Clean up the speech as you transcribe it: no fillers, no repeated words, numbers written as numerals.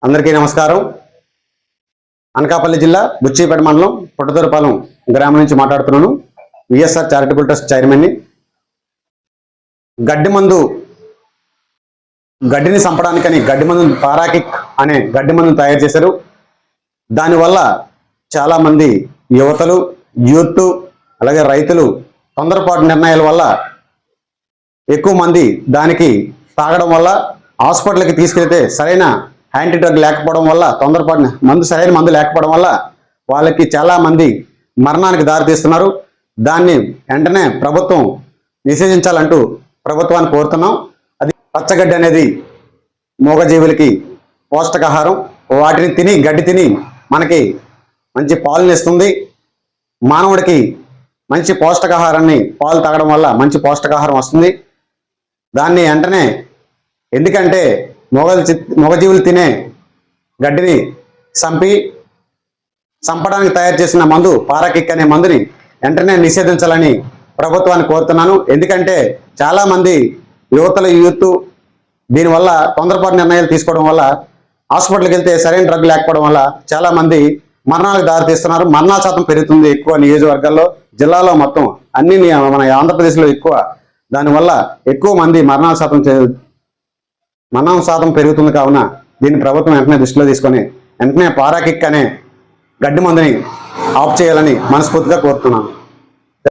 అందరికీ నమస్కారం. అనకాపల్లి జిల్లా బుచ్చిపేట మండలం పుట్టదూరుపాలెం గ్రామం నుంచి మాట్లాడుతున్నాను. విఎస్ఆర్ చారిటబుల్ ట్రస్ట్ చైర్మన్ని. గడ్డిని చంపడానికని గడ్డి మందు పారాకిక్ అనే గడ్డి మందును తయారు చేశారు. దానివల్ల చాలామంది యువతలు, యూత్, అలాగే రైతులు తొందరపాటు నిర్ణయాల వల్ల ఎక్కువ మంది దానికి తాగడం వల్ల హాస్పిటల్కి తీసుకెళ్తే సరైన యాంటీ డ్రగ్ లేకపోవడం వల్ల, తొందరపాటు సరైన మందు లేకపోవడం వల్ల వాళ్ళకి చాలా మంది మరణానికి దారితీస్తున్నారు. దాన్ని వెంటనే ప్రభుత్వం నిషేధించాలంటూ ప్రభుత్వాన్ని కోరుతున్నాం. అది పచ్చగడ్డి అనేది మూగజీవులకి పౌష్టికాహారం. వాటిని గడ్డి తిని మనకి మంచి పాలుని ఇస్తుంది. మానవుడికి మంచి పౌష్టికాహారాన్ని పాలు తాగడం వల్ల మంచి పౌష్టికాహారం వస్తుంది. దాన్ని వెంటనే, ఎందుకంటే మూగజీవులు తినే గడ్డిని చంపడానికి తయారు చేసిన మందు పారాకిక్ అనే మందుని వెంటనే నిషేధించాలని ప్రభుత్వాన్ని కోరుతున్నాను. ఎందుకంటే చాలామంది యూత్ దీనివల్ల తొందరపాటు నిర్ణయాలు తీసుకోవడం వల్ల, హాస్పిటల్కి వెళ్తే సరైన డ్రగ్ లేకపోవడం వల్ల చాలామంది మరణాలకు దారితీస్తున్నారు. మరణాల శాతం పెరుగుతుంది ఎక్కువ నియోజకవర్గాల్లో, జిల్లాలో మొత్తం అన్ని మన ఆంధ్రప్రదేశ్లో ఎక్కువ. దానివల్ల ఎక్కువ మంది మరణాల శాతం పెరుగుతుంది. కావున దీన్ని ప్రభుత్వం వెంటనే దృష్టిలో తీసుకొని వెంటనే పారాకిక్ అనే గడ్డి మందుని ఆఫ్ చేయాలని మనస్ఫూర్తిగా కోరుతున్నాను.